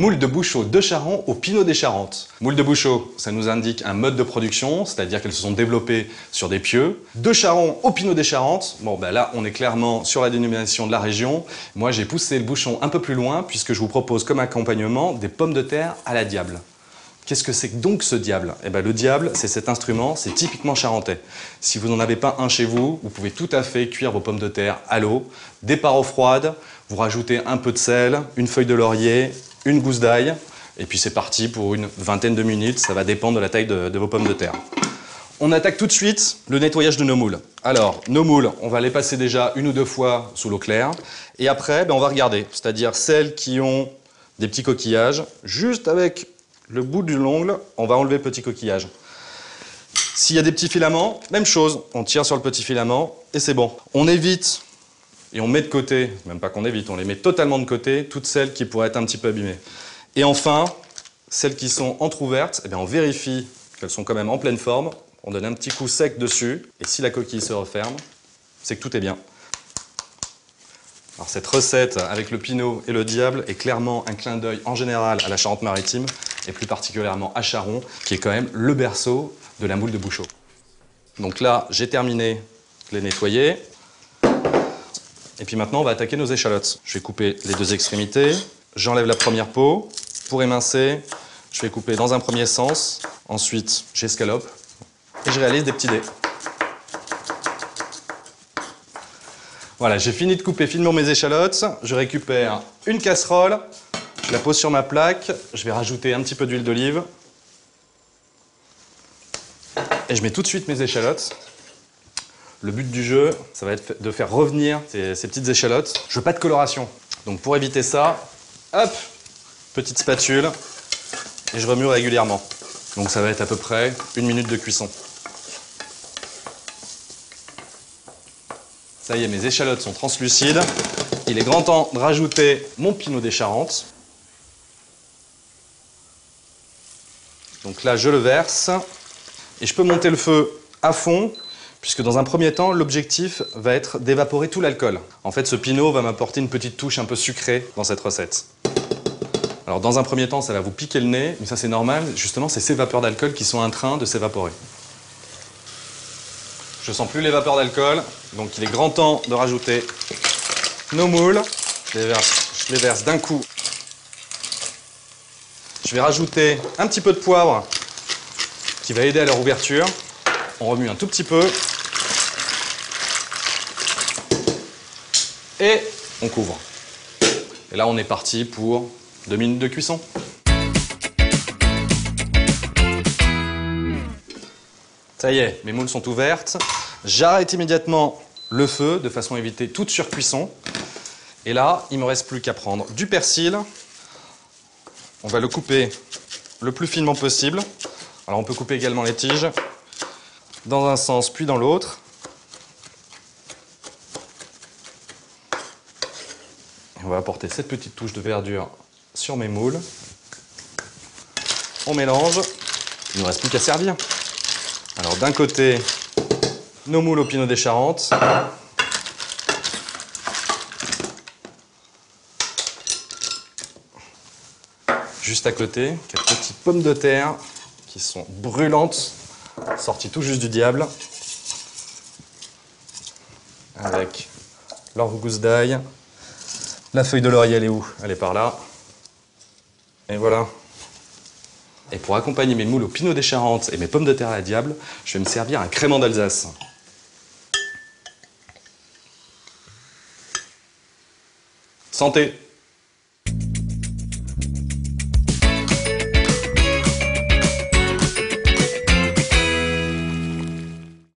Moule de Bouchot de Charron au Pinot des Charentes. Moule de Bouchot, ça nous indique un mode de production, c'est-à-dire qu'elles se sont développées sur des pieux. De Charron au Pinot des Charentes, bon ben là on est clairement sur la dénomination de la région. Moi j'ai poussé le bouchon un peu plus loin puisque je vous propose comme accompagnement des pommes de terre à la diable. Qu'est-ce que c'est donc ce diable? Eh ben, le diable, c'est cet instrument, c'est typiquement charentais. Si vous n'en avez pas un chez vous, vous pouvez tout à fait cuire vos pommes de terre à l'eau, départ eau froide, vous rajoutez un peu de sel, une feuille de laurier, une gousse d'ail, et puis c'est parti pour une vingtaine de minutes, ça va dépendre de la taille de vos pommes de terre. On attaque tout de suite le nettoyage de nos moules. Alors, nos moules, on va les passer déjà 1 ou 2 fois sous l'eau claire, et après, ben, on va regarder, c'est-à-dire celles qui ont des petits coquillages, juste avec le bout de l'ongle, on va enlever le petit coquillage. S'il y a des petits filaments, même chose, on tire sur le petit filament et c'est bon. On évite et on met de côté, même pas qu'on évite, on les met totalement de côté, toutes celles qui pourraient être un petit peu abîmées. Et enfin, celles qui sont entrouvertes, eh bien on vérifie qu'elles sont quand même en pleine forme, on donne un petit coup sec dessus et si la coquille se referme, c'est que tout est bien. Alors cette recette avec le Pinot et le diable est clairement un clin d'œil en général à la Charente-Maritime et plus particulièrement à Charron, qui est quand même le berceau de la moule de Bouchot. Donc là, j'ai terminé de les nettoyer. Et puis maintenant, on va attaquer nos échalotes. Je vais couper les 2 extrémités, j'enlève la première peau. Pour émincer, je vais couper dans un premier sens, ensuite j'escalope et je réalise des petits dés. Voilà, j'ai fini de couper finement mes échalotes, je récupère une casserole, je la pose sur ma plaque, je vais rajouter un petit peu d'huile d'olive et je mets tout de suite mes échalotes. Le but du jeu, ça va être de faire revenir ces petites échalotes. Je veux pas de coloration, donc pour éviter ça, hop, petite spatule et je remue régulièrement. Donc ça va être à peu près 1 minute de cuisson. Ça y est, mes échalotes sont translucides. Il est grand temps de rajouter mon Pinot des Charentes. Donc là, je le verse. Et je peux monter le feu à fond, puisque dans un premier temps, l'objectif va être d'évaporer tout l'alcool. En fait, ce Pinot va m'apporter une petite touche un peu sucrée dans cette recette. Alors dans un premier temps, ça va vous piquer le nez, mais ça c'est normal. Justement, c'est ces vapeurs d'alcool qui sont en train de s'évaporer. Je sens plus les vapeurs d'alcool, donc il est grand temps de rajouter nos moules. Je les verse d'un coup. Je vais rajouter un petit peu de poivre qui va aider à leur ouverture. On remue un tout petit peu. Et on couvre. Et là, on est parti pour 2 minutes de cuisson. Ça y est, mes moules sont ouvertes. J'arrête immédiatement le feu de façon à éviter toute surcuisson. Et là, il ne me reste plus qu'à prendre du persil. On va le couper le plus finement possible. Alors on peut couper également les tiges dans un sens puis dans l'autre. On va apporter cette petite touche de verdure sur mes moules. On mélange. Il ne nous reste plus qu'à servir. Alors d'un côté, nos moules au Pinot des Charentes. Juste à côté, 4 petites pommes de terre qui sont brûlantes, sorties tout juste du diable. Avec leur gousse d'ail. La feuille de laurier, elle est où? Elle est par là. Et voilà. Et pour accompagner mes moules au Pinot des Charentes et mes pommes de terre à la diable, je vais me servir un crémant d'Alsace. Santé!